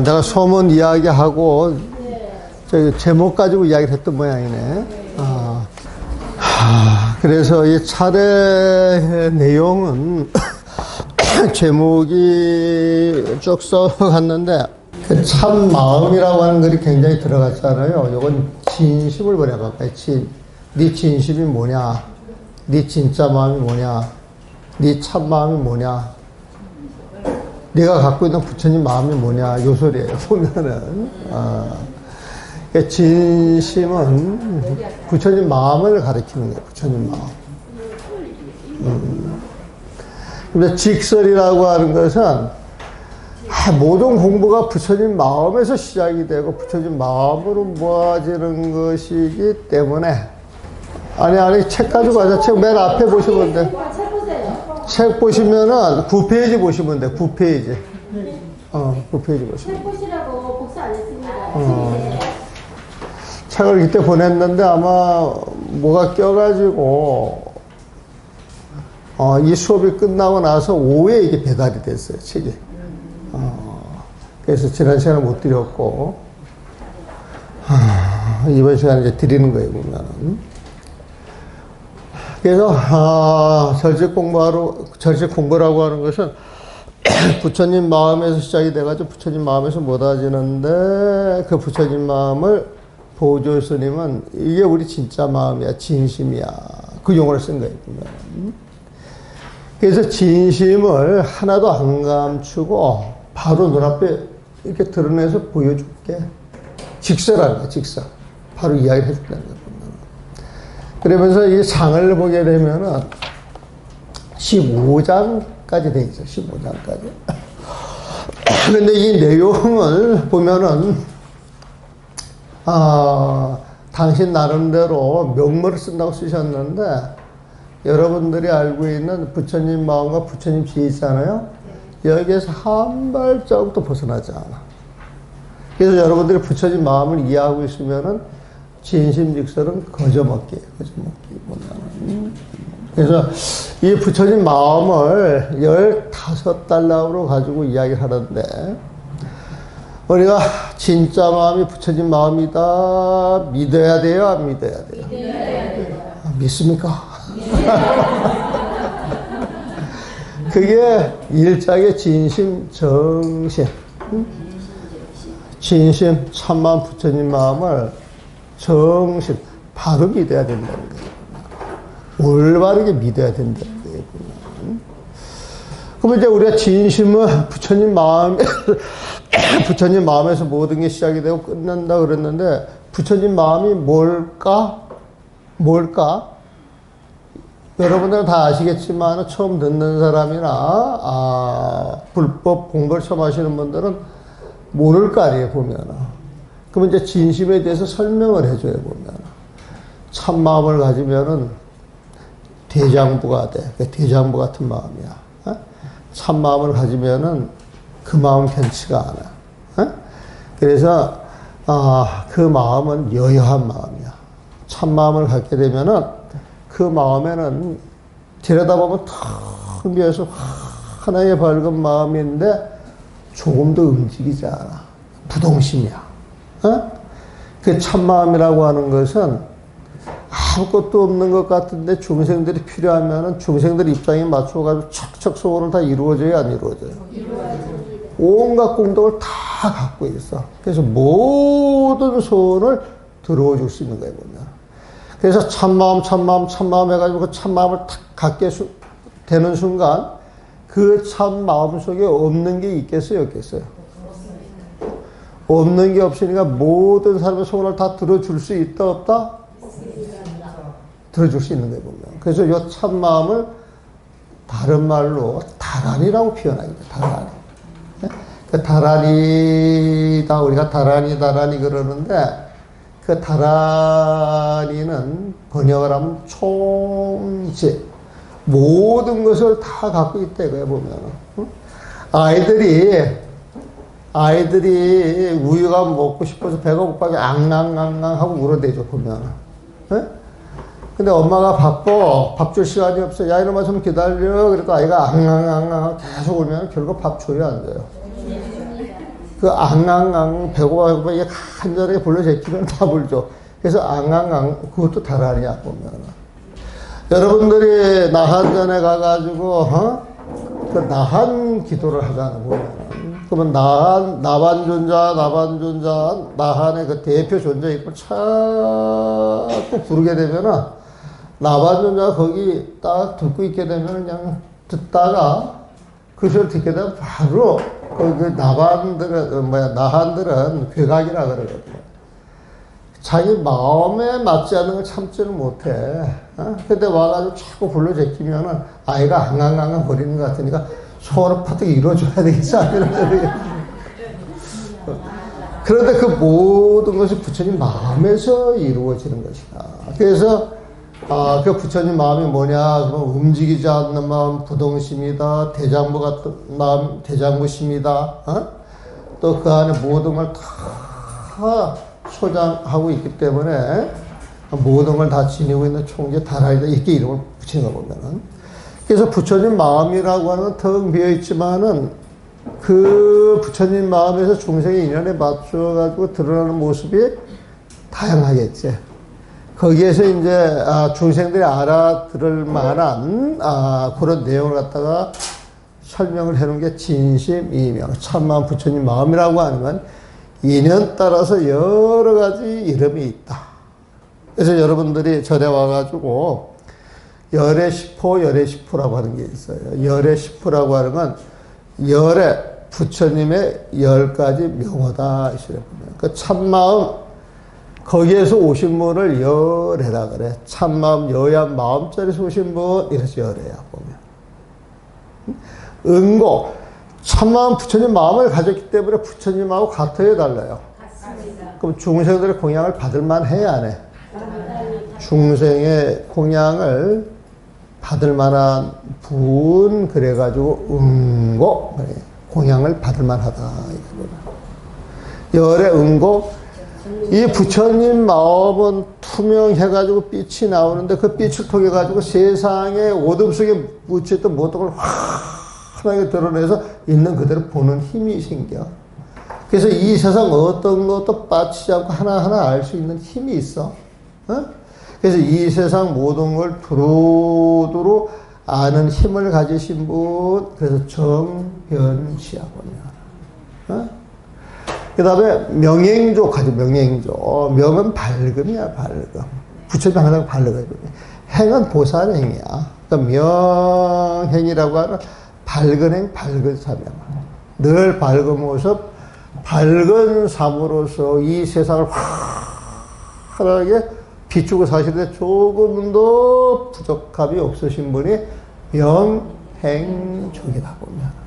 내가 소문 이야기하고 저기 제목 가지고 이야기를 했던 모양이네. 그래서 이 차례 내용은 제목이 쭉 써갔는데 그 참 마음이라고 하는 글이 굉장히 들어갔잖아요. 이건 진심을 번역할까요? 네 진심이 뭐냐? 네 진짜 마음이 뭐냐? 네 참 마음이 뭐냐? 네가 갖고 있는 부처님 마음이 뭐냐? 요 소리예요. 보면은 진심은 부처님 마음을 가리키는 거예요. 부처님 마음. 근데 직설이라고 하는 것은 모든 공부가 부처님 마음에서 시작이 되고 부처님 마음으로 모아지는 것이기 때문에 아니 책 가지고 가자. 책 맨 앞에 보시면 돼. 책 보시면은 9페이지 보시면 돼. 9페이지. 9페이지 보시면. 책 보시라고 복사 안 했습니다. 책을 그때 보냈는데 아마 뭐가 껴가지고 이 수업이 끝나고 나서 오후에 이게 배달이 됐어요. 책이. 그래서 지난 시간에 못 드렸고 이번 시간에 이제 드리는 거예요. 보면은. 그래서 절직 공부라고 하는 것은 부처님 마음에서 시작이 돼가지고 부처님 마음에서 못아지는데 그 부처님 마음을 보조 스님은 이게 우리 진짜 마음이야, 진심이야. 그 용어를 쓴 거예요. 그래서 진심을 하나도 안 감추고 바로 눈앞에 이렇게 드러내서 보여줄게. 직설하는 거야, 직설. 바로 이야기를 해준다는 거야. 그러면서 이 상을 보게 되면은 15장까지 돼 있어. 15장까지. 근데 이 내용을 보면은 당신 나름대로 명물을 쓴다고 쓰셨는데 여러분들이 알고 있는 부처님 마음과 부처님 지혜 있잖아요. 여기에서 한 발자국도 벗어나지 않아. 그래서 여러분들이 부처님 마음을 이해하고 있으면은 진심직설은 거저먹기예요. 거저먹기. 그래서 이 부처님 마음을 15달러로 가지고 이야기를 하는데 우리가 진짜 마음이 부처님 마음이다. 믿어야 돼요? 안 믿어야 돼요? 믿어야 돼요. 믿습니까? 그게 일장의 진심, 정심. 진심, 참마음 부처님 마음을 정심, 바로 믿어야 된다는 거예요. 올바르게 믿어야 된다는 거예요. 그러면 이제 우리가 진심은 부처님 마음에서 모든 게 시작이 되고 끝난다 그랬는데 부처님 마음이 뭘까? 여러분들은 다 아시겠지만 처음 듣는 사람이나 불법 공부를 처음 하시는 분들은 모를 거 아니에요. 보면은. 그러면 이제 진심에 대해서 설명을 해줘요. 보면은. 참마음을 가지면은 대장부가 돼. 대장부 같은 마음이야. 참마음을 가지면은 그 마음 편치가 않아. 그래서 그 마음은 여여한 마음이야. 참마음을 갖게 되면은 그 마음에는 들여다보면 탁 비어서 하나의 밝은 마음인데 조금도 움직이지 않아. 부동심이야. 그 참마음이라고 하는 것은 아무것도 없는 것 같은데 중생들이 필요하면은 중생들 입장에 맞춰가지고 척척 소원을 다 이루어져야 안 이루어져요? 온갖 공덕을 다 갖고 있어. 그래서 모든 소원을 들어줘 줄 수 있는 거예요, 보면. 그래서 참마음 해가지고 그 참마음을 탁 갖게 되는 순간 그 참마음 속에 없는 게 있겠어요, 없겠어요? 없는 게 없으니까 모든 사람의 소원을 다 들어줄 수 있다, 없다? 들어줄 수 있는 거예요, 보면. 그래서 이 참마음을 다른 말로 다란이라고 표현하게 돼요, 다란이. 그 다란이다, 우리가 다란이 그러는데 그 다란이는 번역을 하면 총지. 모든 것을 다 갖고 있다, 이거야, 보면. 아이들이 우유가 먹고 싶어서 배가 고파서 앙앙앙앙 하고 울어대죠, 보면. 근데 엄마가 바빠. 밥 줄 시간이 없어. 야, 이놈아 좀 기다려. 그러니까 아이가 앙앙앙앙 계속 울면 결국 밥 줘야 안 돼요. 그 앙앙앙 배고파 이게 간절하게 불러 제끼면 답을 줘. 그래서 앙앙앙 그것도 다라냐 보면 여러분들이 나한전에 가가지고 그 나한 기도를 하잖아 보면. 그러면 나반존자 나한의 그 대표 존재 이름을 자꾸 부르게 되면은 나반존자가 거기 딱 듣고 있게 되면 그냥 듣다가 그 소리를 듣게 되면 바로 그 나한들은 괴각이라 그러거든요. 자기 마음에 맞지 않는 걸 참지를 못해. 근데 와가지고 자꾸 불러 제끼면은 아이가 앙앙앙 거리는 것 같으니까 소원을 파뜩 이루어줘야 되겠지 않느냐. 그런데 그 모든 것이 부처님 마음에서 이루어지는 것이다. 그래서 그 부처님 마음이 뭐냐? 그러면 움직이지 않는 마음 부동심이다. 대장부 같은 마음 대장부심이다. 또 그 안에 모든 걸 다 소장하고 있기 때문에 모든 걸 다 지니고 있는 총재 다라이다. 이렇게 이름을 붙이는 거 보면은. 그래서 부처님 마음이라고 하는 텅 비어있지만은 그 부처님 마음에서 중생의 인연에 맞춰가지고 드러나는 모습이 다양하겠지. 거기에서 이제 중생들이 알아들을 만한 그런 내용을 갖다가 설명을 해놓은 게 진심, 이명, 참마음 부처님 마음이라고 하면 인연 따라서 여러 가지 이름이 있다. 그래서 여러분들이 절에 와가지고 열의 시포, 열의 시포라고 하는 게 있어요. 열의 시포라고 하는 건 열의 부처님의 10가지 명호다. 그 참마음, 거기에서 오신 분을 열애라 그래. 참마음, 여야 마음자리에서 오신 분, 이래서 열애야, 보면. 응고, 참마음 부처님 마음을 가졌기 때문에 부처님하고 같아야 달라요. 같습니다. 그럼 중생들의 공양을 받을만 해야 안 해? 중생의 공양을 받을 만한 분, 그래가지고, 응고, 그래. 공양을 받을 만하다. 열의 응고, 이 부처님 마음은 투명해가지고 빛이 나오는데 그 빛을 통해가지고 세상의 어둠 속에 묻혀있던 모든 걸 환하게 드러내서 있는 그대로 보는 힘이 생겨. 그래서 이 세상 어떤 것도 빠치지 않고 하나하나 알 수 있는 힘이 있어. 그래서 이 세상 모든 걸 두루두루 아는 힘을 가지신 분, 그래서 정변시하고요. 그 다음에 명행조 가죠, 명행조. 명은 밝음이야, 밝음. 부처님 항상 밝음이야. 행은 보살행이야. 그러니까 명행이라고 하는 밝은 행, 밝은 삶이야. 늘 밝은 모습, 밝은 삶으로서 이 세상을 환하게 비추고 사시는데 조금도 부족함이 없으신 분이 명행족이다 보면.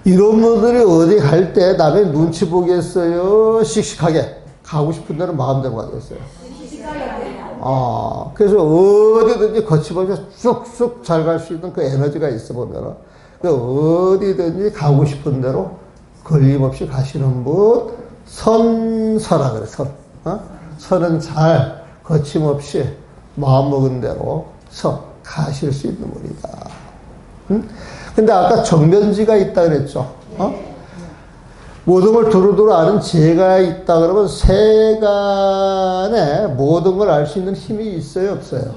이런 분들이 어디 갈 때 남의 눈치 보겠어요? 씩씩하게 가고 싶은 데는 마음대로 가겠어요. 그래서 어디든지 거침없이 쑥쑥 잘 갈 수 있는 그 에너지가 있어 보면 어디든지 가고 싶은 대로 걸림없이 가시는 분, 선서라 그래, 선. 선은 잘 거침없이 마음먹은 대로 가실 수 있는 분이다. 근데 아까 정면지가 있다 그랬죠. 모든 걸 두루두루 아는 재가 있다 그러면 세간에 모든 걸 알 수 있는 힘이 있어요, 없어요?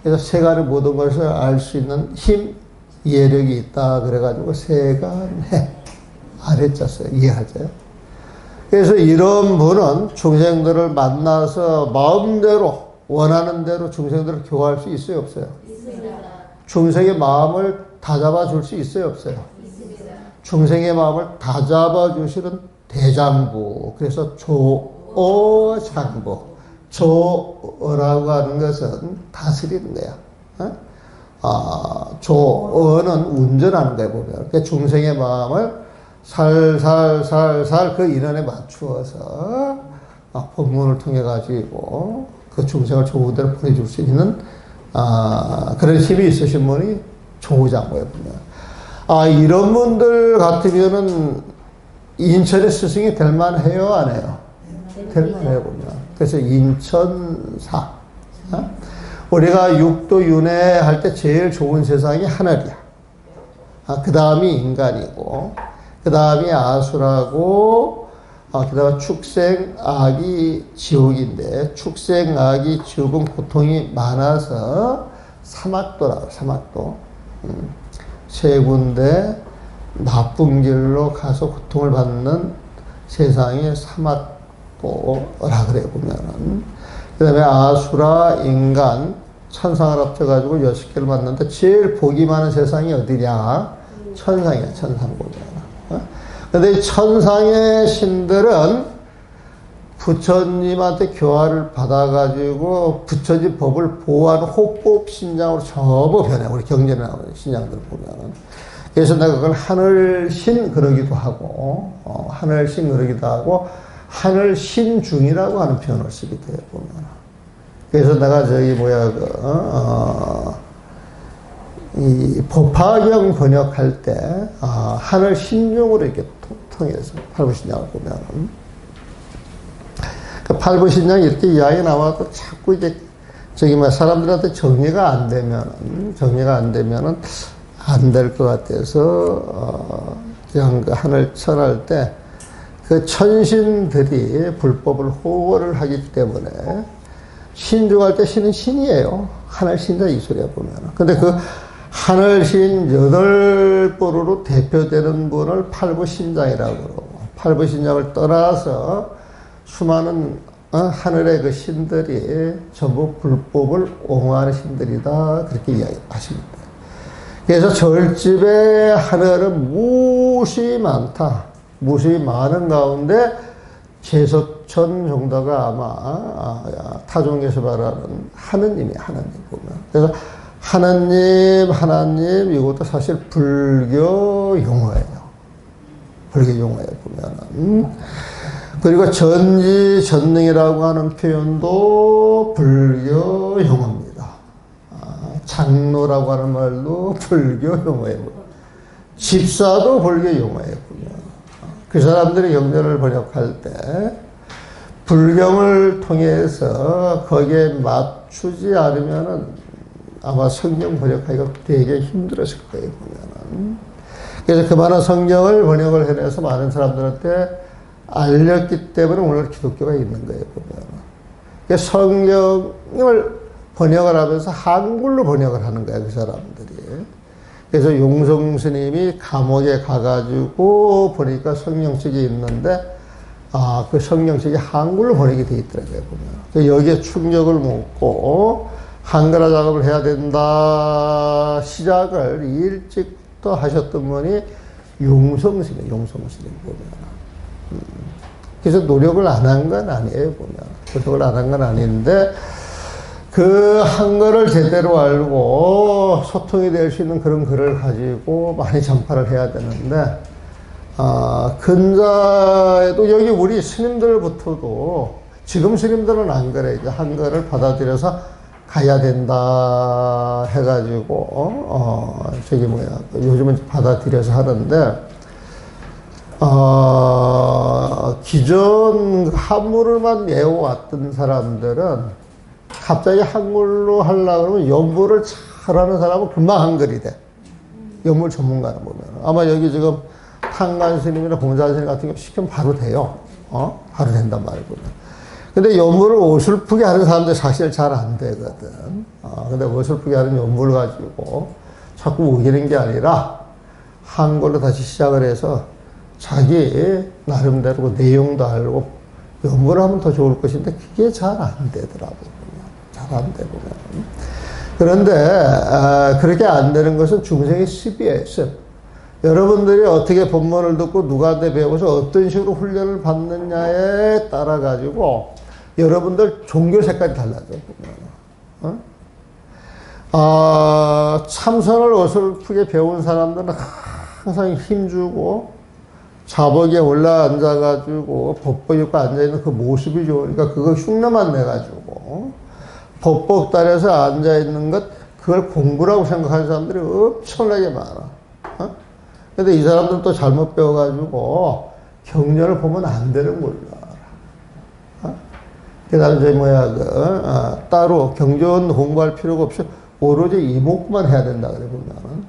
그래서 세간의 모든 것을 알 수 있는 힘, 예력이 있다 그래가지고 세간에 아래자 써요. 이해하죠? 그래서 이런 분은 중생들을 만나서 마음대로 원하는 대로 중생들을 교화할 수 있어요, 없어요? 중생의 마음을 다잡아 줄 수 있어요, 없어요? 중생의 마음을 다잡아 주시는 대장부. 그래서 조어장부. 조어라고 하는 것은 다스리는 거야. 조어는 운전하는 거야, 보면. 그러니까 중생의 마음을 살살살살 그 인연에 맞추어서 법문을 통해 가지고 그 중생을 좋은 데로 보내줄 수 있는 그런 힘이 있으신 분이 조장부에 보면. 이런 분들 같으면은 인천의 스승이 될 만해요, 안 해요? 될 만해요, 보면. 그래서 인천사. 우리가 육도 윤회할 때 제일 좋은 세상이 하늘이야. 그 다음이 인간이고, 그 다음이 아수라고, 그 다음에 축생, 악이 지옥인데, 축생, 악이 지옥은 고통이 많아서 사막도라고, 사막도. 세 군데 나쁜 길로 가서 고통을 받는 세상의 사막도라 그래, 보면은. 그 다음에 아수라, 인간, 천상을 합쳐가지고 6개를 만났는데, 제일 복이 많은 세상이 어디냐? 천상이야, 천상 보면. 근데 이 천상의 신들은 부처님한테 교화를 받아가지고 부처님 법을 보호하는 호법 신장으로 전부 변해. 우리 경전에 나오는 신장들 보면은. 그래서 내가 그걸 하늘신 그러기도 하고, 하늘신 그러기도 하고, 하늘신 중이라고 하는 표현을 쓰기도 해, 보면. 그래서 내가 이 법화경 번역할 때, 하늘 신중으로 이렇게 통해서, 팔부신장을 보면은. 그 팔부신장이 이렇게 이야기 나와도 자꾸 이제, 사람들한테 정리가 안 되면은 안 될 것 같아서, 그냥 그 하늘 천할 때, 그 천신들이 불법을 호거를 하기 때문에, 신중할 때 신은 신이에요. 하늘신자 이 소리야 보면은. 근데 그 하늘신 8뿔으로 대표되는 분을 팔부신장이라고 그러고, 팔부신장을 떠나서 수많은 하늘의 그 신들이 전부 불법을 옹호하는 신들이다. 그렇게 이야기하십니다. 그래서 절집의 하늘은 무수히 많다. 무수히 많은 가운데 제소천 정도가 아마 타종에서 말하는 하느님이 하느님 보면. 그래서 하나님 이것도 사실 불교 용어예요. 불교 용어에 보면은. 그리고 전지전능이라고 하는 표현도 불교 용어입니다. 장로라고 하는 말도 불교 용어예요. 집사도 불교 용어예요. 보면. 그 사람들이 경전을 번역할 때 불경을 통해서 거기에 맞추지 않으면은 아마 성경 번역하기가 되게 힘들었을 거예요, 보면은. 그래서 그 많은 성경을 번역을 해내서 많은 사람들한테 알렸기 때문에 오늘 기독교가 있는 거예요, 보면. 성경을 번역을 하면서 한글로 번역을 하는 거예요, 그 사람들이. 그래서 용성 스님이 감옥에 가가지고 보니까 성경책이 있는데, 그 성경책이 한글로 번역이 되어 있더라고요, 보면. 여기에 충격을 먹고, 한글화 작업을 해야 된다, 시작을 일찍부터 하셨던 분이 용성 스님 보면. 그래서 노력을 안 한 건 아니에요, 보면. 노력을 안 한 건 아닌데, 그 한글을 제대로 알고 소통이 될 수 있는 그런 글을 가지고 많이 전파를 해야 되는데, 근자에도 여기 우리 스님들부터도 지금 스님들은 안 그래. 이제 한글을 받아들여서 가야 된다 해가지고, 요즘은 받아들여서 하는데, 기존 한문을만 외워왔던 사람들은 갑자기 한글로 하려고 그러면 연구를 잘하는 사람은 금방 한글이 돼. 연물 전문가는 보면. 아마 여기 지금 탄관 스님이나 공자한 스님 같은 경우 시키면 바로 돼요. 바로 된단 말이에요. 근데 연물을 어설프게 하는 사람들 사실 잘 안 되거든. 근데 어설프게 하는 연물을 가지고 자꾸 우기는 게 아니라 한글로 다시 시작을 해서 자기 나름대로 그 내용도 알고 연구를 하면 더 좋을 것인데 그게 잘 안 되더라고요. 잘 안 되고. 그런데 그렇게 안 되는 것은 중생의 습이에요. 습. 여러분들이 어떻게 법문을 듣고 누구한테 배워서 어떤 식으로 훈련을 받느냐에 따라 가지고 여러분들 종교 색깔이 달라져. 참선을 어설프게 배운 사람들은 항상 힘주고 자복에 올라 앉아가지고 법복 입고 앉아있는 그 모습이 좋으니까 그거 흉내만 내가지고 법복 따라서 앉아있는 것 그걸 공부라고 생각하는 사람들이 엄청나게 많아. 근데 이 사람들은 또 잘못 배워가지고 경전을 보면 안 되는 걸로 알아. 그 다음에 따로 경전 공부할 필요가 없이 오로지 이목만 해야 된다 그래 보면.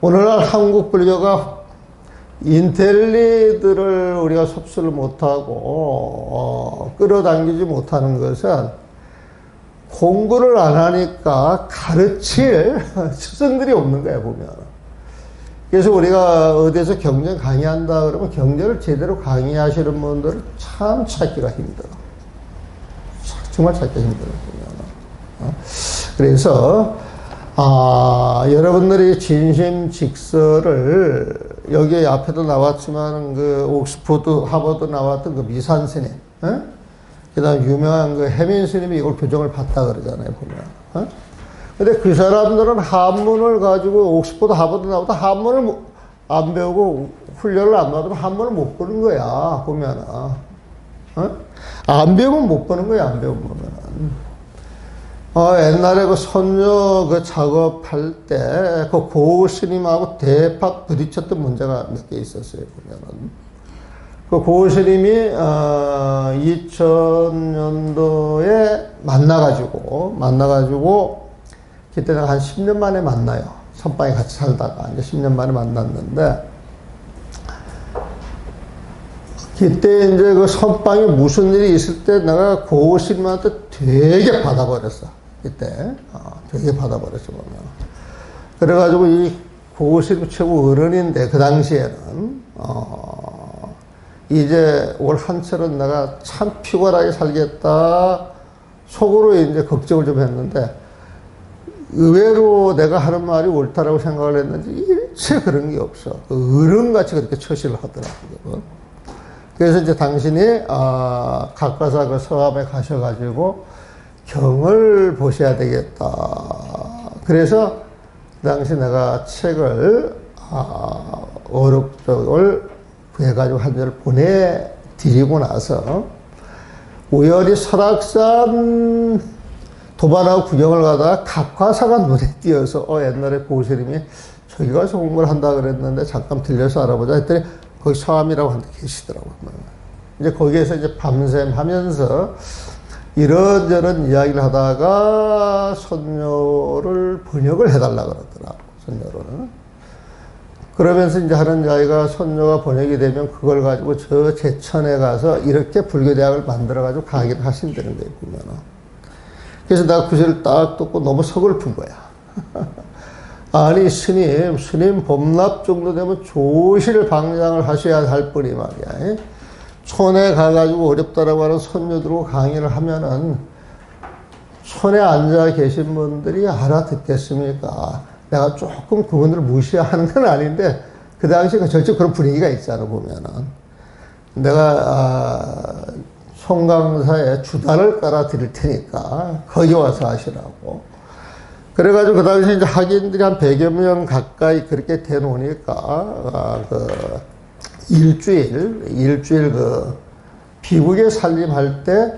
오늘날 한국 불교가 인텔리들을 우리가 섭수를 못하고, 끌어당기지 못하는 것은 공부를 안 하니까 가르칠 스승들이 없는 거야, 보면. 그래서 우리가 어디에서 경제 강의한다 그러면 경제를 제대로 강의하시는 분들을 참 찾기가 힘들어. 정말 찾기가 힘들어, 보면. 그래서, 여러분들이 진심직서를 여기 앞에도 나왔지만 그 옥스퍼드, 하버드 나왔던 그 미산 스님, 그 다음 유명한 그 해민 스님이 이걸 교정을 받다 그러잖아요, 보면. 근데 그 사람들은 한문을 가지고 옥스퍼드, 하버드 나와도 한문을 안 배우고 훈련을 안 받으면 한문을 못 보는 거야, 보면은. 안 배우면 못 보는 거야, 안 배우면. 옛날에 그 선녀 그 작업할 때 그 고우 스님하고 대파 부딪혔던 문제가 몇 개 있었어요, 보면은. 그 고우 스님이 2000년도에 만나가지고 그때는 한 10년 만에 만나요. 선방에 같이 살다가 이제 10년 만에 만났는데 그때 이제 그 선방에 무슨 일이 있을 때 내가 고우 스님한테 되게 받아버렸어. 그때 되게 받아버렸어 보면. 그래가지고 이 고우 스님 최고 어른인데 그 당시에는 이제 올 한철은 내가 참 피곤하게 살겠다 속으로 이제 걱정을 좀 했는데 의외로 내가 하는 말이 옳다라고 생각을 했는지 일체 그런 게 없어. 어른같이 그렇게 처시를 하더라고요. 그래서 이제 당신이 각가사 그 서암에 가셔가지고 경을 보셔야 되겠다. 그래서 그 당시 내가 책을 어록적을 구해가지고 한 절을 보내드리고 나서 우연히 설악산 도반하고 구경을 가다가 각화사가 눈에 띄어서 옛날에 고스님이 저기 가서 공부를 한다 그랬는데 잠깐 들려서 알아보자 했더니 거기 서암이라고 하는 데 계시더라고요. 이제 거기에서 이제 밤샘 하면서 이런저런 이야기를 하다가 선녀를 번역을 해달라 그러더라고, 선녀를. 그러면서 이제 하는 이야기가 선녀가 번역이 되면 그걸 가지고 저 제천에 가서 이렇게 불교대학을 만들어가지고 강의를 하신다는 거예요, 보면은. 그래서 내가 그 시를 딱 듣고 너무 서글픈 거야. 아니, 스님 범납 정도 되면 조실 방장을 하셔야 할 뿐이 말이야. 촌에 가가지고 어렵다라고 하는 선녀들하고 강의를 하면은 촌에 앉아 계신 분들이 알아듣겠습니까? 내가 조금 그분들을 무시하는 건 아닌데 그 당시에 절대 그런 분위기가 있잖아, 보면은. 내가 송강사에 주단을 깔아 드릴 테니까 거기 와서 하시라고. 그래가지고 그 당시 이제 학인들이 한 100여 명 가까이 그렇게 돼 놓으니까 일주일 그 비국에 살림할 때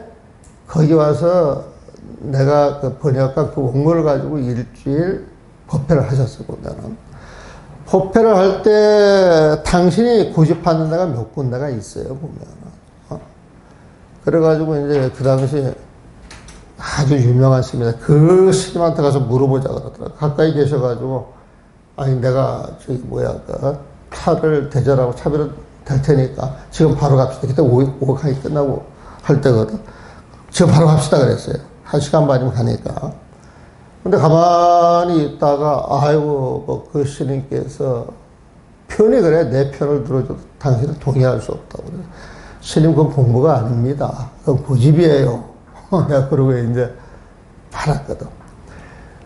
거기 와서 내가 그 번역한 그 원문을 가지고 일주일 법회를 하셨어, 보면은. 법회를 할 때 당신이 고집하는 데가 몇 군데가 있어요, 보면은. 그래가지고 이제 그 당시 아주 유명한 스님이다. 그 스님한테 가서 물어보자 그러더라고요. 가까이 계셔가지고, 아니, 내가 그 차를 대절하고 차비를 될 테니까 지금 바로 갑시다. 그때 오각하기 끝나고 할 때거든. 지금 바로 갑시다 그랬어요. 1시간 반이면 가니까. 근데 가만히 있다가, 아이고, 그 스님께서 편히 그래. 내 편을 들어줘도 당신은 동의할 수 없다고. 그래. 스님, 그건 공부가 아닙니다. 그건 고집이에요. 내가 그러고 이제 팔았거든.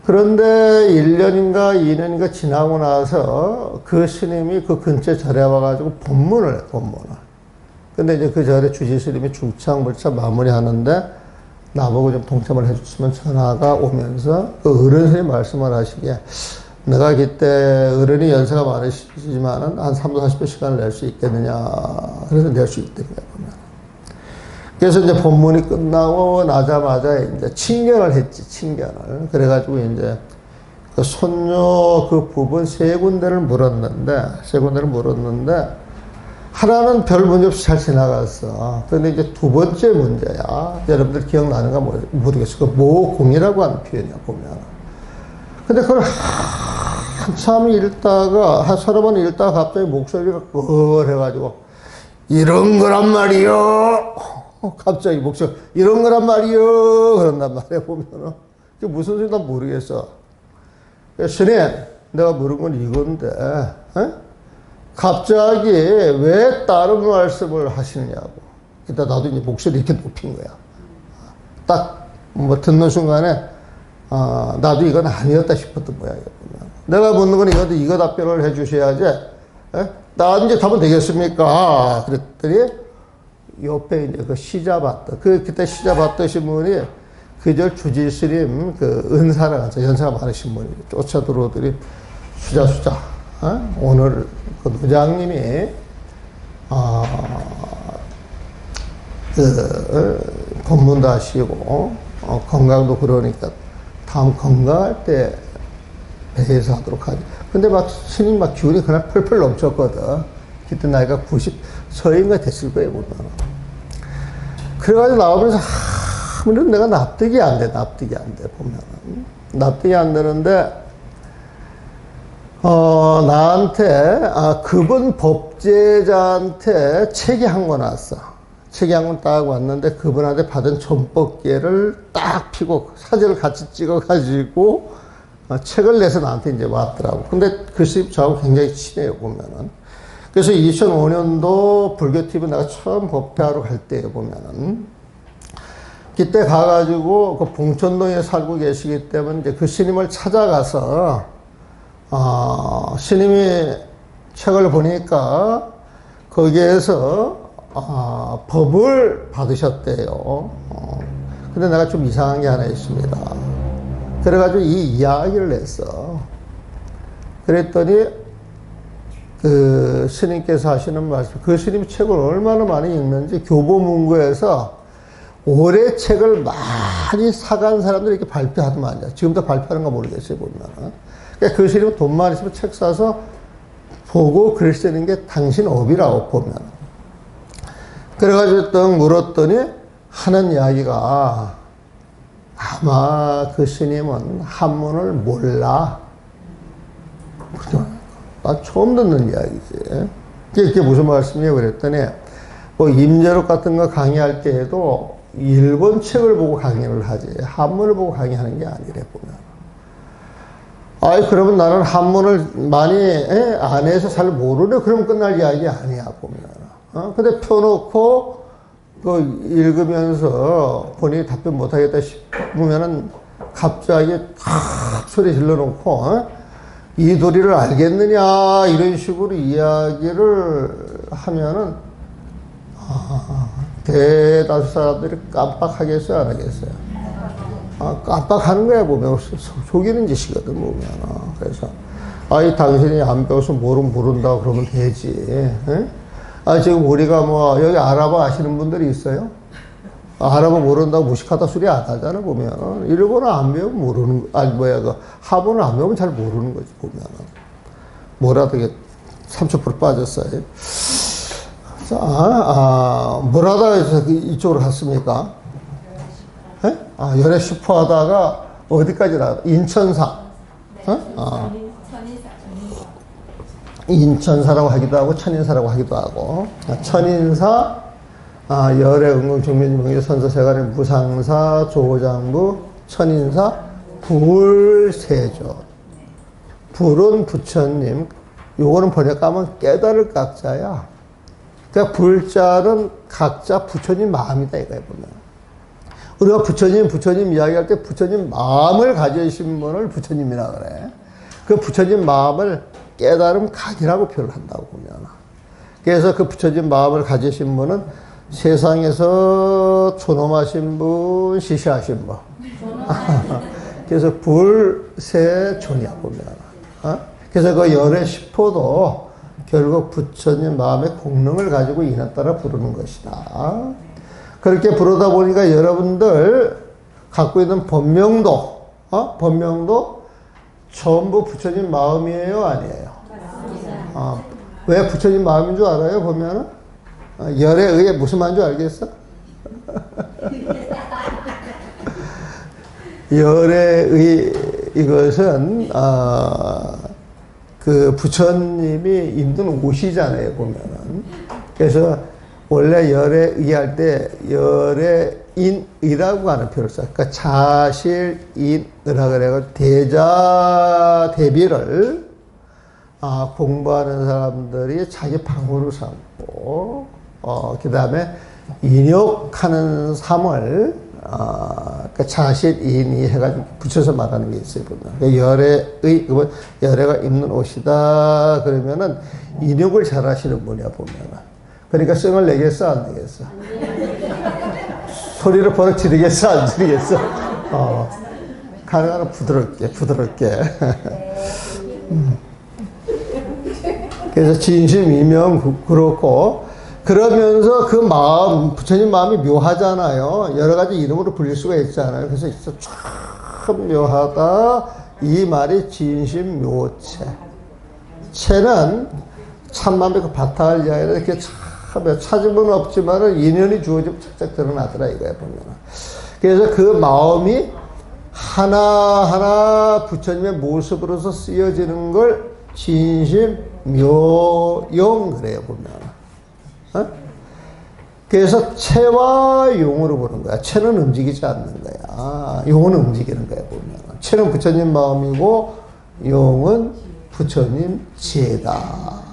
그런데 1년인가 2년인가 지나고 나서 그 스님이 그 근처에 절에 와가지고 법문을 해, 법문을. 근데 이제 그 절에 주지 스님이 중창불차 마무리 하는데 나보고 좀 동참을 해줬으면 전화가 오면서 그 어른 스님 말씀을 하시기에 내가 그때 어른이 연세가 많으시지만은 한 3, 40분 시간을 낼 수 있겠느냐. 그래서 낼 수 있다는 거야, 보면. 그래서 이제 본문이 끝나고 나자마자 이제 칭견을 했지, 칭견을. 그래가지고 이제 그 손녀 그 부분 세 군데를 물었는데, 하나는 별 문제 없이 잘 지나갔어. 근데 이제 두 번째 문제야. 여러분들 기억나는가 모르겠어. 그 모공이라고 하는 표현이야, 보면. 근데 그걸 한참 읽다가, 한 서너 번 읽다가 갑자기 목소리가 끄해가지고, 이런 거란 말이요. 갑자기 목소리, 이런 거란 말이요. 그런단 말이야, 보면은. 그게 무슨 소리인지 난 모르겠어. 스님, 내가 물은 건 이건데, 에? 갑자기 왜 다른 말씀을 하시느냐고. 그때 나도 이제 목소리 이렇게 높인 거야. 딱, 뭐, 듣는 순간에, 나도 이건 아니었다 싶었던 모양이야. 내가 묻는 건 이건데, 이거 답변을 해 주셔야지. 에? 나 이제 답은 되겠습니까? 그랬더니, 옆에 이제 그 시자 받던, 그때 시자 받으신 분이, 그저 주지스님, 은사를 가서 연세가 많으신 분이 쫓아 들어오더니, 수자, 오늘 그 노장님이, 법문도 하시고, 건강도 그러니까, 다음 건강할 때 배에서 하도록 하지. 근데 막 스님 막 기운이 그날 펄펄 넘쳤거든. 그때 나이가 90서인가 됐을 거예요, 보면. 그래가지고 나오면서, 물론 내가 납득이 안 돼, 보면. 납득이 안 되는데, 나한테, 그분 법제자한테 책이 한 권 왔어. 책이 한 권 딱 왔는데, 그분한테 받은 전법계를 딱 피고, 사진을 같이 찍어가지고, 책을 내서 나한테 이제 왔더라고. 근데 그 스님 저하고 굉장히 친해요, 보면은. 그래서 2005년도 불교TV 내가 처음 법회하러 갈 때 보면은, 그때 가가지고 그 봉천동에 살고 계시기 때문에 이제 그 스님을 찾아가서, 스님이 책을 보니까 거기에서, 법을 받으셨대요. 근데 내가 좀 이상한 게 하나 있습니다. 그래가지고 이 이야기를 했어. 그랬더니 그 스님께서 하시는 말씀, 그 스님 책을 얼마나 많이 읽는지 교보문고에서 올해 책을 많이 사간 사람들이 이렇게 발표하더만요. 지금도 발표하는가 모르겠어요, 보면. 그러니까 그 스님은 돈만 있으면 책 사서 보고 글 쓰는 게 당신 업이라고 보면. 그래가지고 또 물었더니 하는 이야기가 아마 그 스님은 한문을 몰라. 나 처음 듣는 이야기지. 그게 무슨 말씀이에요? 그랬더니, 뭐, 임재록 같은 거 강의할 때에도 일본 책을 보고 강의를 하지. 한문을 보고 강의하는 게 아니래, 보면. 아이, 그러면 나는 한문을 많이, 안 해서 잘 모르네. 그러면 끝날 이야기 아니야, 보면. 근데 펴놓고, 읽으면서 본인이 답변 못하겠다 싶으면은 갑자기 탁 소리 질러놓고, 이 도리를 알겠느냐, 이런 식으로 이야기를 하면은, 대다수 사람들이 깜빡하겠어요, 안 하겠어요? 깜빡하는 거야, 보면. 속이는 짓이거든, 보면. 그래서, 이 당신이 안 배워서 모른다고 그러면 되지. 지금 우리가 뭐, 여기 아랍어 아시는 분들이 있어요? 아랍어 모른다고 무식하다 소리 안 하잖아, 보면. 일본어 안 배우면 모르는, 하본을 안 배우면 잘 모르는 거지, 보면. 뭐라도 이게 30% 빠졌어요. 자, 뭘 하다가 이쪽으로 갔습니까? 열애 슈퍼 하다가 어디까지 나가? 인천사. 인천사라고 하기도 하고, 천인사라고 하기도 하고. 천인사, 열애 은공 정면 명예 선서 세간의 무상사, 조장부, 천인사, 불세조. 불은 부처님, 요거는 번역하면 깨달을 각자야. 그러니까 불자는 각자 부처님 마음이다, 이거야, 보면. 우리가 부처님 이야기할 때 부처님 마음을 가지신 분을 부처님이라 그래. 그 부처님 마음을 깨달음 각이라고 표현을 한다고 보면. 그래서 그 부처님 마음을 가지신 분은 세상에서 존엄하신 분, 시시하신 분. 그래서 불세존이야, 보면. 그래서 그 열애 십호도 결국 부처님 마음의 공능을 가지고 인에 따라 부르는 것이다. 그렇게 부르다 보니까 여러분들 갖고 있는 법명도, 법명도 전부 부처님 마음이에요, 아니에요? 왜 부처님 마음인 줄 알아요? 보면은 열에 의해 무슨 말인 줄 알겠어? 열에 의 이것은 그 부처님이 입는 옷이잖아요, 보면은. 그래서 원래 열에 의할 때 열에 인이라고 하는 표를 써요. 그러니까 자실인이라 그래가지고 대자 대비를 공부하는 사람들이 자기 방으로 삼고 그 다음에 인욕하는 삶을 그러니까 자실인이 해가지고 붙여서 말하는 게 있어요. 보면 열애의 열애가 입는 옷이다 그러면은 인욕을 잘하시는 분이야 보면은. 그러니까 성을 내겠어 안 내겠어? 소리를 버럭 지르겠어 안 지르겠어? 가능하면 부드럽게. 그래서 진심이면 그렇고, 그러면서 그 마음, 부처님 마음이 묘하잖아요. 여러 가지 이름으로 불릴 수가 있잖아요. 그래서 참 묘하다. 이 말이 진심묘체. 체는 참만배 그 바탕을 이야기하는 이렇게 참 찾으면 없지만은 인연이 주어지면 착착 드러나더라 이거야 보면. 그래서 그 마음이 하나하나 부처님의 모습으로서 쓰여지는 걸 진심묘용 그래요 보면. 그래서 체와 용으로 보는 거야. 체는 움직이지 않는 거야. 용은 움직이는 거야 보면. 체는 부처님 마음이고 용은 부처님 지혜다.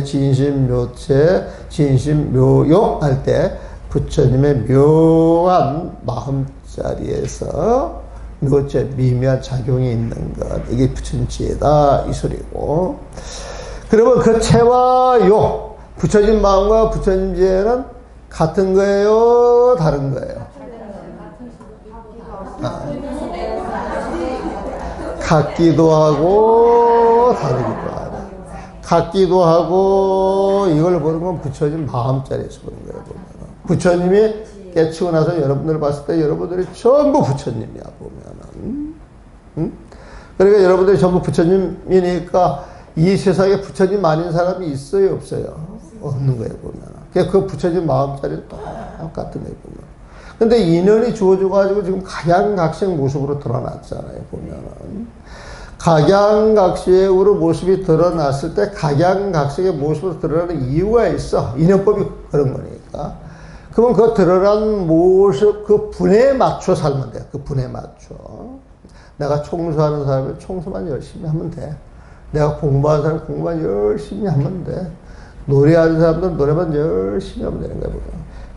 진심묘체, 진심묘용 할 때 부처님의 묘한 마음자리에서 묘체, 미묘한 작용이 있는 것. 이게 부처님 지혜다. 이 소리고. 그러면 그 체와 용, 부처님 마음과 부처님 지혜는 같은 거예요? 다른 거예요? 같기도 하고, 다르기도 하고. 같기도 하고, 이걸 보는 건 부처님 마음자리에서 보는 거예요, 보면. 부처님이 깨치고 나서 여러분들을 봤을 때 여러분들이 전부 부처님이야, 보면은. 응? 그러니까 여러분들이 전부 부처님이니까 이 세상에 부처님 아닌 사람이 있어요, 없어요? 없는 거예요, 보면. 그 부처님 마음자리는 똑같은 거예요, 보면. 근데 인연이 주어져가지고 지금 각양각색 모습으로 드러났잖아요, 보면은. 각양각색으로 모습이 드러났을 때 각양각색의 모습으로 드러나는 이유가 있어. 인연법이 그런 거니까. 그러면 그 드러난 모습, 그 분에 맞춰 살면 돼. 그 분에 맞춰. 내가 청소하는 사람은 청소만 열심히 하면 돼. 내가 공부하는 사람은 공부만 열심히 하면 돼. 노래하는 사람들은 노래만 열심히 하면 되는 거야.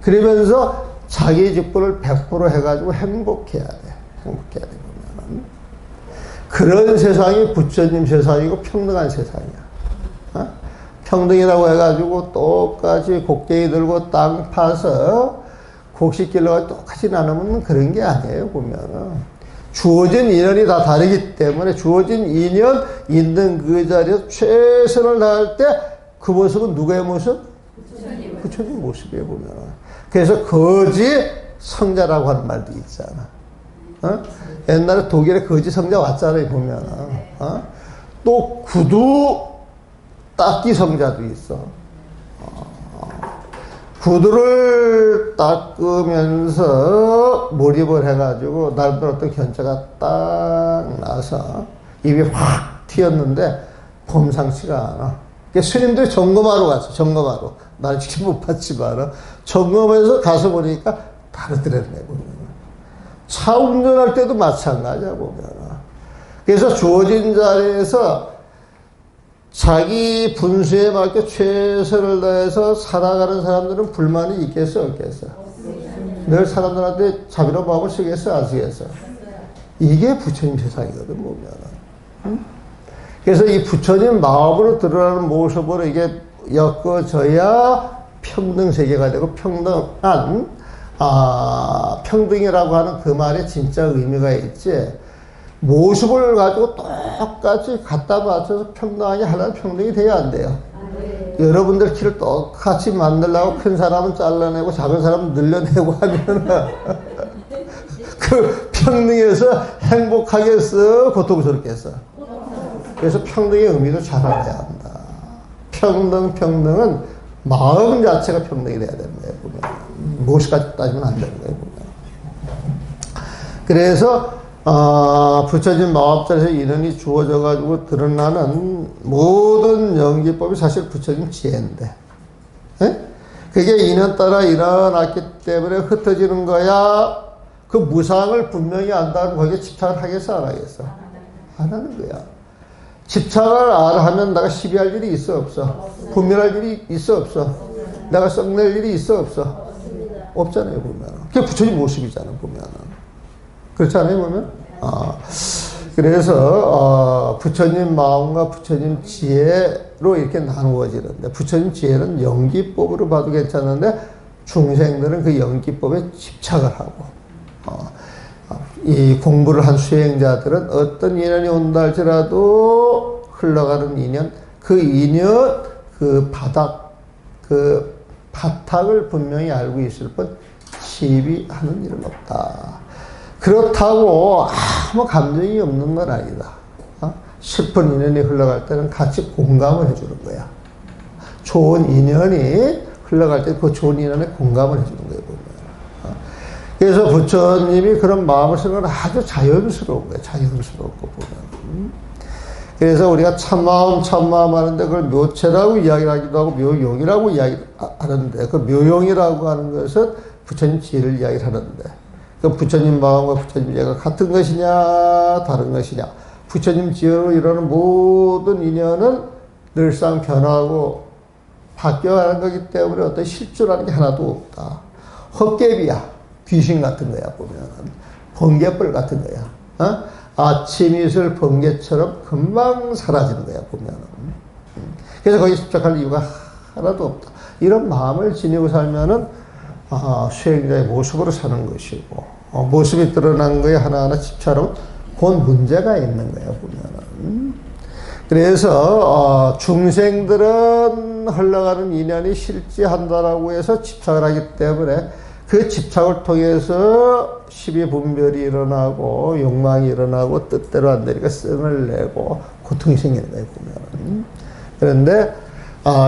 그러면서 자기 직분을 100% 해가지고 행복해야 돼. 행복해야 돼. 보면. 그런 세상이 부처님 세상이고 평등한 세상이야. 평등이라고 해가지고 똑같이 곡괭이 들고 땅 파서 곡식 길러가 똑같이 나누면 그런 게 아니에요, 보면은. 주어진 인연이 다 다르기 때문에 주어진 인연 있는 그 자리에서 최선을 다할 때 그 모습은 누구의 모습? 부처님 모습이에요, 보면은. 그래서 거지 성자라고 하는 말도 있잖아. 옛날에 독일에 거지 성자 왔잖아요, 보면은. 또 구두 닦기 성자도 있어. 구두를 닦으면서 몰입을 해가지고 나름대로 어떤 견자가 딱 나서 입이 확 튀었는데 범상치가 않아. 스님들이 점검하러 갔어. 점검하러. 나는 직접 못 봤지만 점검해서 가서 보니까 다르더라네, 보면. 차 운전할 때도 마찬가지야, 보면. 그래서 주어진 자리에서 자기 분수에 맞게 최선을 다해서 살아가는 사람들은 불만이 있겠어, 없겠어? 늘 사람들한테 자비로운 마음을 쓰겠어, 안 쓰겠어? 이게 부처님 세상이거든, 보면. 응? 그래서 이 부처님 마음으로 드러나는 모습으로 이게 엮어져야 평등 세계가 되고 평등한, 평등이라고 하는 그 말에 진짜 의미가 있지. 모습을 가지고 똑같이 갖다 맞춰서 평등하게 하려면 평등이 돼야 안 돼요. 여러분들 키를 똑같이 만들려고 큰 사람은 잘라내고 작은 사람은 늘려내고 하면은 그 평등에서 행복하겠어? 고통스럽겠어? 그래서 평등의 의미도 잘 알아야 한다. 평등은 마음 자체가 평등이 돼야 되는 거예요, 보면. 무엇까지 따지면 안 되는 거예요, 보면. 그래서 부처님 마법자에서 인연이 주어져 가지고 드러나는 모든 연기법이 사실 부처님 지혜인데, 예? 그게 인연 따라 일어났기 때문에 흩어지는 거야. 그 무상을 분명히 안다면 거기에 집착을 하겠어, 안 하겠어? 안 하는 거야. 집착을 하면 내가 시비할 일이 있어, 없어? 분별할 일이 있어, 없어? 내가 썩낼 일이 있어, 없어? 없잖아요, 보면. 그게 부처님 모습이잖아, 보면. 그렇지 않아요, 보면? 그래서, 부처님 마음과 부처님 지혜로 이렇게 나누어지는데, 부처님 지혜는 연기법으로 봐도 괜찮은데, 중생들은 그 연기법에 집착을 하고, 이 공부를 한 수행자들은 어떤 인연이 온다 할지라도 흘러가는 인연, 그 인연, 그 바닥, 그 바닥을 분명히 알고 있을 뿐 시비하는 일은 없다. 그렇다고 아무 감정이 없는 건 아니다. 슬픈 인연이 흘러갈 때는 같이 공감을 해주는 거야. 좋은 인연이 흘러갈 때 그 좋은 인연에 공감을 해주는 거예요, 보면. 그래서 부처님이 그런 마음을 쓰는 건 아주 자연스러운 거예요. 자연스러운 거 보면. 그래서 우리가 참마음 하는데 그걸 묘체라고 이야기를 하기도 하고 묘용이라고 이야기하는데, 그 묘용이라고 하는 것은 부처님 지혜를 이야기를 하는데, 그 부처님 마음과 부처님 지혜가 같은 것이냐 다른 것이냐. 부처님 지혜로 이루는 모든 인연은 늘상 변하고 바뀌어가는 거기 때문에 어떤 실존하는 게 하나도 없다. 헛개비야. 귀신 같은 거야, 보면. 번개불 같은 거야. 아침 이슬 번개처럼 금방 사라지는 거야, 보면. 그래서 거기에 집착할 이유가 하나도 없다. 이런 마음을 지니고 살면은, 수행자의 모습으로 사는 것이고, 모습이 드러난 거에 하나하나 집착하면 곧 문제가 있는 거야, 보면은. 그래서, 중생들은 흘러가는 인연이 실지한다라고 해서 집착을 하기 때문에 그 집착을 통해서 시비분별이 일어나고 욕망이 일어나고 뜻대로 안 되니까 성을 내고 고통이 생기는 거예요, 보면. 그런데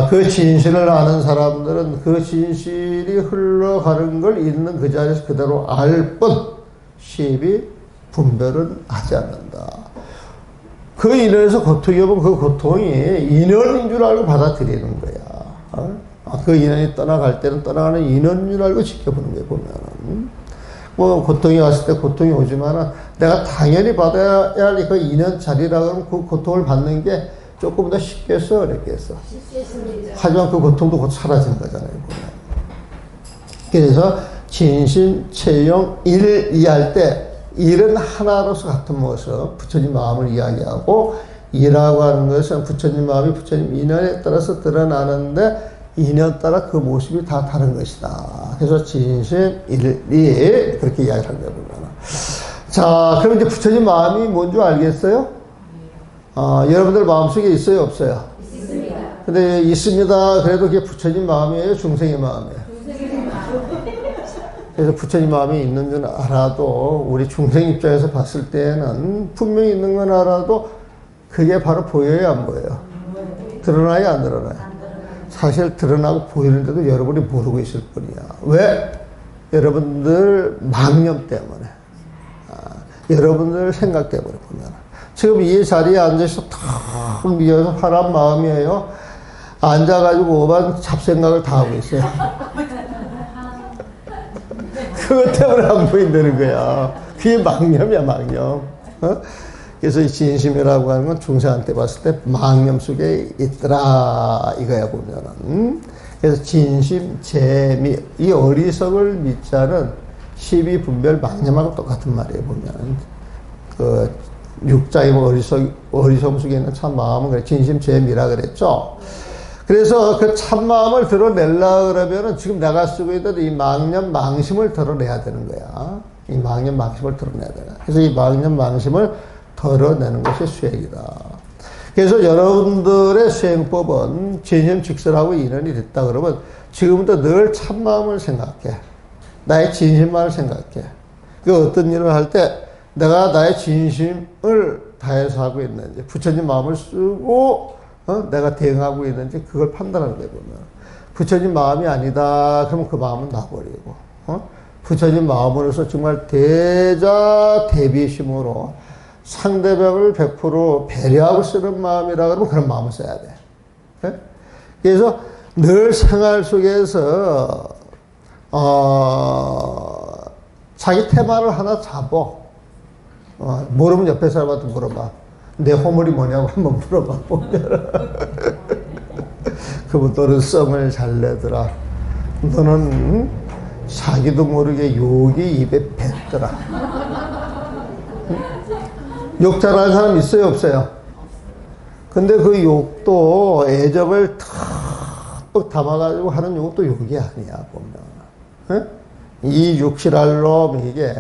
그 진실을 아는 사람들은 그 진실이 흘러가는 걸 있는 그 자리에서 그대로 알 뿐 시비분별은 하지 않는다. 그 인연에서 고통이 오면 그 고통이 인연인 줄 알고 받아들이는 거야. 그 인연이 떠나갈 때는 떠나가는 인연인 줄 알고 지켜보는 거예요, 보면. 뭐, 고통이 왔을 때 고통이 오지만은 내가 당연히 받아야 할 그 인연 자리라 그러면 그 고통을 받는 게 조금 더 쉽겠어, 어렵겠어? 하지만 그 고통도 곧 사라지는 거잖아요, 보면. 그래서 진심, 체용, 일 이해할 때 일은 하나로서 같은 모습, 부처님 마음을 이야기하고 일하고 하는 것은 부처님 마음이 부처님 인연에 따라서 드러나는데 인연 따라 그 모습이 다 다른 것이다. 그래서 진심, 일이 그렇게 이야기를 하는 거예요. 자, 그럼 이제 부처님 마음이 뭔지 알겠어요? 여러분들 마음속에 있어요, 없어요? 있습니다. 근데 있습니다. 그래도 그게 부처님 마음이에요, 중생의 마음이에요? 그래서 부처님 마음이 있는 줄 알아도 우리 중생 입장에서 봤을 때는 분명히 있는 건 알아도 그게 바로 보여요, 안 보여요? 드러나요, 안 드러나요? 사실 드러나고 보이는데도 여러분이 모르고 있을 뿐이야. 왜? 여러분들 망념 때문에. 여러분들 생각 때문에 보면. 지금 이 자리에 앉아서 탁 미어서 파란 마음이에요. 앉아가지고 오만 잡생각을 다 하고 있어요. 그것 때문에 안 보인다는 거야. 그게 망념이야, 망념. 그래서 이 진심이라고 하는 건 중생한테 봤을 때 망념 속에 있더라, 이거야, 보면은. 그래서 진심, 재미, 이 어리석을 믿자는 시비, 분별, 망념하고 똑같은 말이에요, 보면. 그, 육자의 어리석음 속에 있는 참 마음은 그래, 진심, 재미라 그랬죠. 그래서 그 참마음을 드러내려 그러면은 지금 내가 쓰고 있던 이 망념, 망심을 드러내야 되는 거야. 이 망념, 망심을 드러내야 되나. 그래서 이 망념, 망심을 덜어내는 것이 수행이다. 그래서 여러분들의 수행법은 진심직설하고 인연이 됐다 그러면 지금부터 늘 참마음을 생각해. 나의 진심만을 생각해. 그 어떤 일을 할 때 내가 나의 진심을 다해서 하고 있는지, 부처님 마음을 쓰고 내가 대응하고 있는지 그걸 판단하는 거예요, 보면. 부처님 마음이 아니다 그러면 그 마음은 놔버리고, 부처님 마음으로서 정말 대자 대비심으로 상대방을 100% 배려하고 쓰는 마음이라 그러면 그런 마음을 써야 돼. 네? 그래서 늘 생활 속에서 자기 테마를 하나 잡어. 모르면 옆에 사람한테 물어봐. 내 허물이 뭐냐고 한번 물어봐. 그분 너는 썸을 잘 내더라. 너는 자기도 모르게 욕이 입에 뱉더라. 욕 잘하는 사람 있어요, 없어요? 근데 그 욕도 애정을 탁 담아가지고 하는 욕도 욕이 아니야, 보면. 이 육실할 놈, 이게,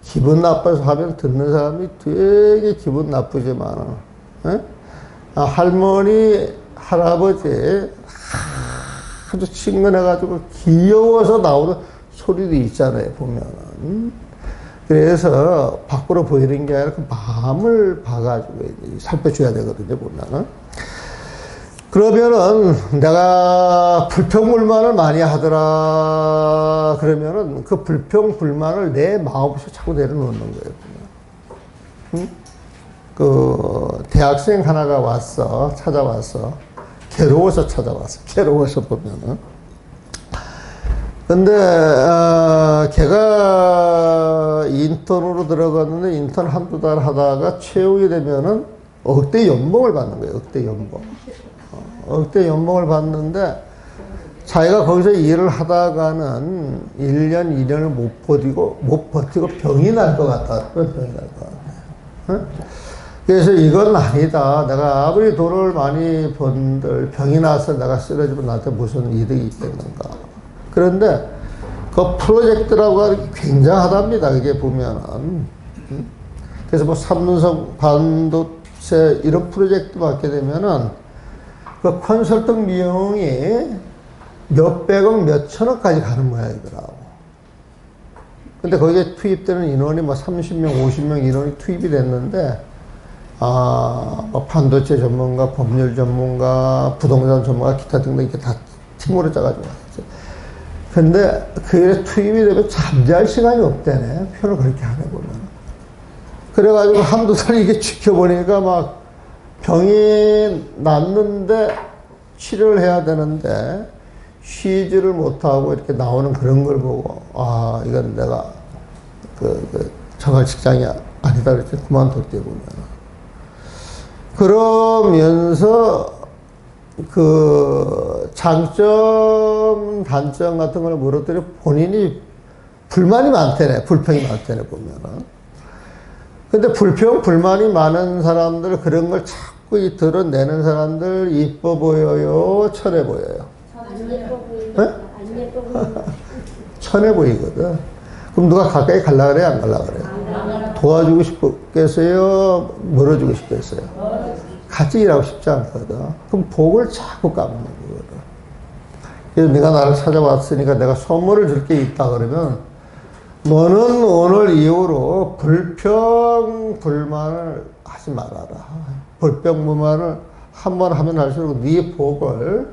기분 나빠서 하면 듣는 사람이 되게 기분 나쁘지만, 할머니, 할아버지, 아주 친근해가지고 귀여워서 나오는 소리도 있잖아요, 보면은. 그래서 밖으로 보이는 게 아니라 그 마음을 봐가지고 살펴줘야 되거든요, 보면은. 그러면은 내가 불평불만을 많이 하더라 그러면은 그 불평불만을 내 마음속에 자꾸 내려놓는 거예요. 응? 그 대학생 하나가 왔어, 찾아왔어. 괴로워서 찾아왔어. 괴로워서 보면은. 근데 걔가 인턴으로 들어갔는데 인턴 한두 달 하다가 채용이 되면은 억대 연봉을 받는 거예요. 억대 연봉. 억대 연봉을 받는데 자기가 거기서 일을 하다가는 1년, 2년을 못 버티고 병이 날 것 같다. 병이 날 것 같아요. 응? 그래서 이건 아니다. 내가 아무리 돈을 많이 번들 병이 나서 내가 쓰러지면 나한테 무슨 이득이 있겠는가. 그런데 그 프로젝트라고 하는 게 굉장하답니다. 그게 보면은. 그래서 뭐 삼성 반도체 이런 프로젝트 받게 되면은 그 컨설팅 비용이 몇백억, 몇천억까지 가는 모양이더라고. 근데 거기에 투입되는 인원이 뭐 30명, 50명 인원이 투입이 됐는데, 뭐 반도체 전문가, 법률 전문가, 부동산 전문가, 기타 등등 이렇게 다 팀으로 짜가지고 왔죠. 근데 그 일에 투입이 되면 잠잘 시간이 없대네. 표를 그렇게 하네, 보면. 그래가지고 한두 달 이게 지켜보니까 막 병이 났는데 치료를 해야 되는데 쉬지를 못하고 이렇게 나오는 그런 걸 보고, 이건 내가 저갈 직장이 아니다. 그랬더니 그만뒀대, 보면. 그러면서 그 장점, 단점 같은 걸 물었더니 본인이 불만이 많대네. 불평이 많대네, 보면은. 근데 불평, 불만이 많은 사람들, 그런 걸 자꾸 드러내는 사람들, 이뻐 보여요? 천해 보여요? 안 예뻐 보이는 네? 안 예뻐 보이는 천해 보이거든. 그럼 누가 가까이 갈라 그래요? 안 갈라 그래요? 도와주고 싶겠어요? 멀어주고 싶겠어요? 같이 일하고 싶지 않거든. 그럼 복을 자꾸 까먹는 거거든. 그래서 네가 나를 찾아왔으니까 내가 선물을 줄 게 있다 그러면 너는 오늘 이후로 불평, 불만을 하지 말아라. 불평, 불만을 한 번 하면 할수록 네 복을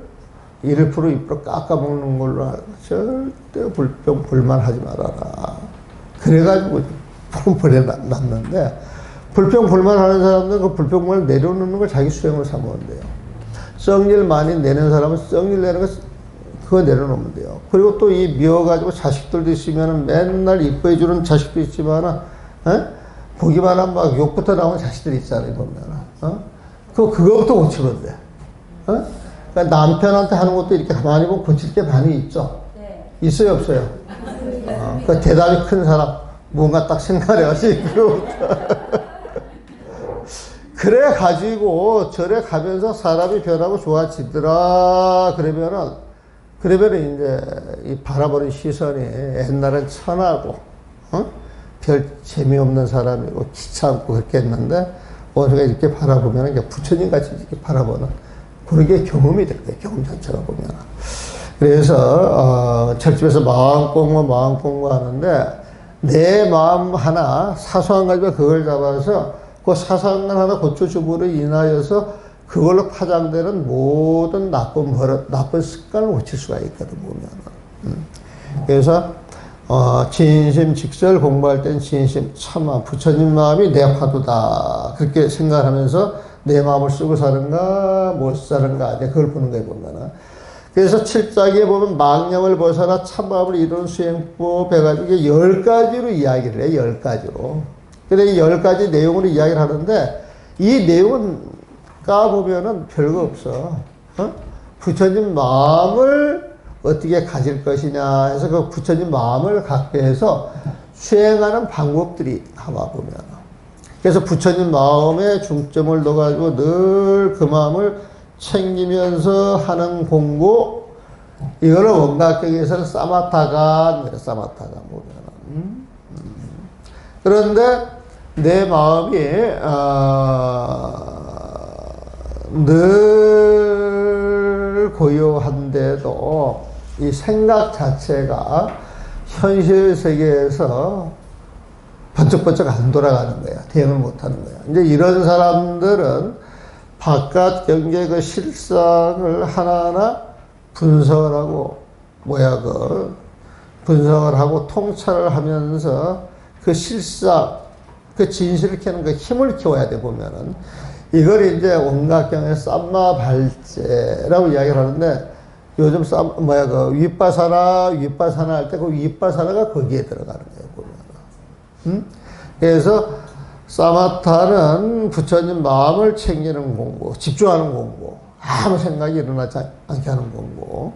1% 2% 깎아먹는 걸로 알고 절대 불평, 불만 하지 말아라. 그래가지고 보내놨는데 불평, 불만 하는 사람들은 그 불평, 불만을 내려놓는 걸 자기 수행으로 삼으면 돼요. 썩일 많이 내는 사람은 썩일 내는 거 그거 내려놓으면 돼요. 그리고 또 이 미워가지고 자식들도 있으면 맨날 이뻐해주는 자식도 있지만, 보기만 하면 막 욕부터 나오는 자식들이 있잖아요, 보면. 그거부터 고치면 돼. 그러니까 남편한테 하는 것도 이렇게 가만히 보면 고칠 게 많이 있죠? 네. 있어요, 없어요? 그 대답이 큰 사람, 뭔가 딱 생각해가지고. 그래 가지고 저래 가면서 사람이 변하고 좋아지더라. 그러면은 이제 이 바라보는 시선이 옛날엔 천하고, 별 재미없는 사람이고 귀찮고 그렇게 했는데, 오늘가 이렇게 바라보면 이제 부처님 같이 이렇게 바라보는 그런 게 경험이 될 거예요. 경험 자체가 보면. 그래서, 철집에서 마음 공부 하는데, 내 마음 하나, 사소한 가지만 그걸 잡아서 그 사소한 것 하나 고쳐줌으로 인하여서 그걸로 파장되는 모든 나쁜 버릇, 나쁜 습관을 고칠 수가 있거든, 보면. 그래서 진심 직설 공부할 땐 진심 참아 부처님 마음이 내 화두다 그렇게 생각하면서 내 마음을 쓰고 사는가 못 사는가 이제 그걸 보는 거예요 보면은. 그래서 7장에 보면 망념을 벗어나 참마음을 이룬 수행법 해가지고 10가지로 이야기를 해요. 10가지로. 근데 이 10가지 내용으로 이야기를 하는데 이 내용은 까보면은 별거 없어. 부처님 마음을 어떻게 가질 것이냐 해서 그 부처님 마음을 갖게 해서 수행하는 방법들이 나와 보면. 그래서 부처님 마음에 중점을 둬가지고 늘 그 마음을 챙기면서 하는 공부, 이거를 원각경에서는 사마타가, 보면은. 그런데 내 마음이, 늘 고요한데도 이 생각 자체가 현실 세계에서 번쩍번쩍 안 돌아가는 거야. 대응을 못 하는 거야. 이제 이런 사람들은 바깥 경계 그 실상을 하나하나 분석을 하고, 분석을 하고 통찰을 하면서 그 실상, 그 진실을 캐는 그 힘을 키워야 돼, 보면은. 이걸 이제 원각경의 쌈마발제라고 이야기를 하는데, 요즘 윗바사나 할 때 그 윗바사나가 거기에 들어가는 거예요, 보면은. 그래서 사마타는 부처님 마음을 챙기는 공부, 집중하는 공부, 아무 생각이 일어나지 않게 하는 공부.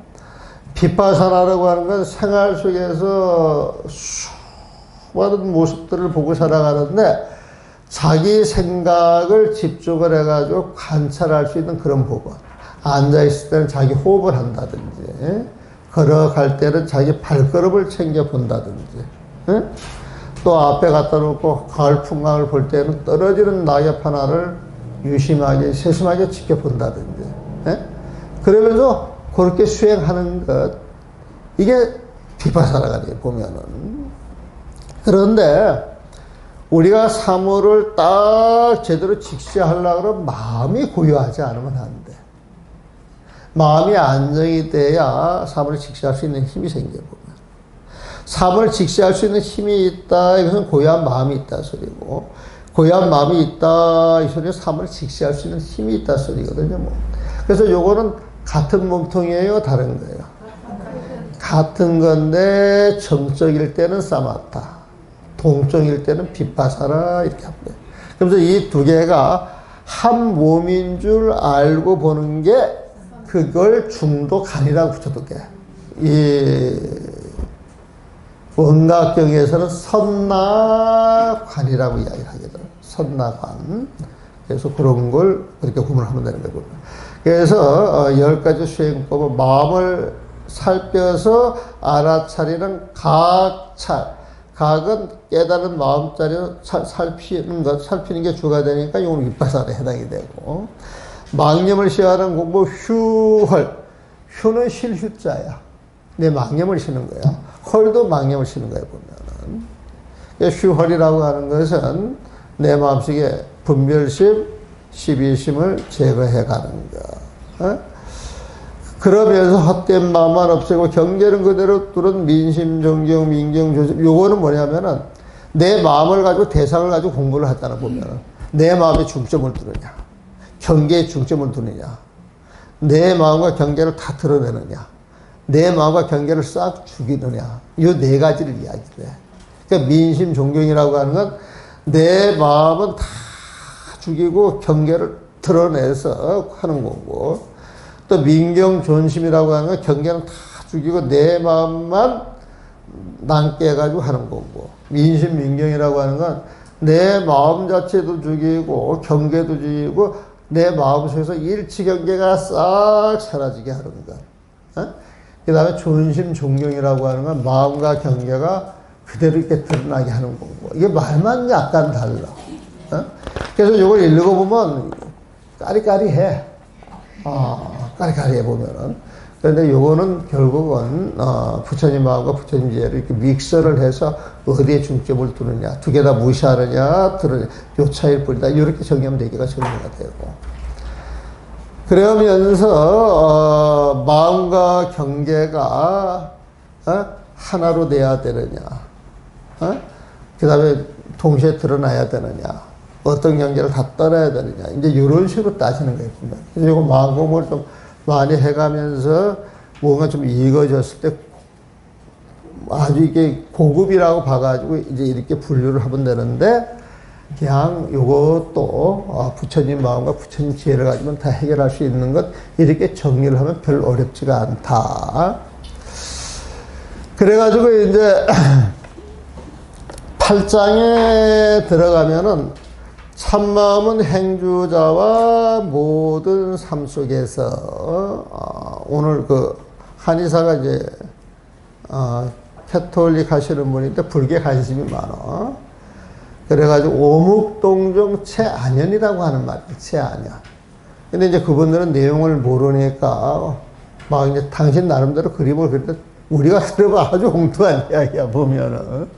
비파사나라고 하는 건 생활 속에서 수많은 모습들을 보고 살아가는데 자기 생각을 집중을 해가지고 관찰할 수 있는 그런 부분. 앉아있을 때는 자기 호흡을 한다든지, 걸어갈 때는 자기 발걸음을 챙겨본다든지, 또 앞에 갖다 놓고 가을 풍광을 볼 때는 떨어지는 낙엽 하나를 유심하게 세심하게 지켜본다든지 그러면서 그렇게 수행하는 것, 이게 비파사나가 돼 보면은. 그런데 우리가 사물을 딱 제대로 직시하려고 그러면 마음이 고요하지 않으면 안 돼. 마음이 안정이 돼야 사물을 직시할 수 있는 힘이 생겨 보면. 사물을 직시할 수 있는 힘이 있다. 이것은 고요한 마음이 있다 소리고, 고요한 마음이 있다. 이 소리는 사물을 직시할 수 있는 힘이 있다 소리거든요. 뭐. 그래서 요거는 같은 몸통이에요, 다른 거예요. 같은 건데 정적일 때는 사마타, 동적일 때는 비파사나 이렇게 합니다. 그래서 이 두 개가 한 몸인 줄 알고 보는 게 그걸 중독한이라고 붙여둘게. 이 원각경에서는 선나관이라고 이야기를 하게 돼요. 선나관. 그래서 그런 걸 그렇게 구분하면 되는 거고요. 그래서 10가지 수행법은 마음을 살펴서 알아차리는 각찰. 각은 깨달은 마음자리를 살피는 게 주가 되니까 이건 윗바사에 해당이 되고, 망념을 시하는 공부 휴헐. 휴는 쉴 휴자야. 내 망념을 쉬는 거야. 헐도 망념을 쉬는 거야, 보면은. 휴헐이라고 하는 것은 내 마음속에 분별심, 시비심을 제거해 가는 거. 그러면서 헛된 마음만 없애고 경계는 그대로 뚫은 민심, 정경, 민경, 조심. 요거는 뭐냐면은 내 마음을 가지고 대상을 가지고 공부를 하잖아, 보면은. 내 마음에 중점을 두느냐. 경계에 중점을 두느냐. 내 마음과 경계를 다 드러내느냐. 내 마음과 경계를 싹 죽이느냐. 이 네 가지를 이야기해. 그러니까 민심, 존경이라고 하는 건 내 마음은 다 죽이고 경계를 드러내서 하는 거고, 또 민경, 존심이라고 하는 건 경계는 다 죽이고 내 마음만 남게 해가지고 하는 거고, 민심, 민경이라고 하는 건 내 마음 자체도 죽이고 경계도 죽이고 내 마음 속에서 일치 경계가 싹 사라지게 하는 것. 그 다음에 존심, 존경이라고 하는 건 마음과 경계가 그대로 이렇게 드러나게 하는 거고. 이게 말만 약간 달라. 그래서 이걸 읽어보면 까리까리해. 까리까리해 보면은. 그런데 요거는 결국은 부처님 마음과 부처님 지혜를 이렇게 믹서를 해서 어디에 중점을 두느냐, 두 개 다 무시하느냐, 들으냐, 요 차이일 뿐이다. 이렇게 정의하면 되기가 정리가 되고. 그러면서 마음과 경계가 하나로 돼야 되느냐, 그 다음에 동시에 드러나야 되느냐, 어떤 경계를 다 떠나야 되느냐, 이제 이런 식으로 따지는 거예요. 그래서 이거 마음 공부를 좀 많이 해가면서 뭔가 좀 익어졌을 때 아주 이게 고급이라고 봐가지고 이제 이렇게 분류를 하면 되는데, 그냥 요것도 부처님 마음과 부처님 지혜를 가지면 다 해결할 수 있는 것, 이렇게 정리를 하면 별 어렵지가 않다. 그래가지고 이제 8장에 들어가면은 참마음은 행주자와 모든 삶 속에서 오늘 그 한의사가 이제 캐톨릭 하시는 분인데 불교에 관심이 많아. 그래가지고 오묵동정 최안연이라고 하는 말이에요. 최안연. 근데 이제 그분들은 내용을 모르니까 막 이제 당신 나름대로 그림을 그릴 때 우리가 들어봐 아주 엉뚱한 이야기야 보면은.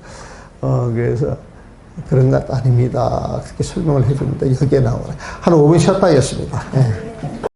그래서 그런 것 아닙니다. 그렇게 설명을 해줍니다. 여기에 나오네. 한 5분 쉬었다 하겠습니다. 예.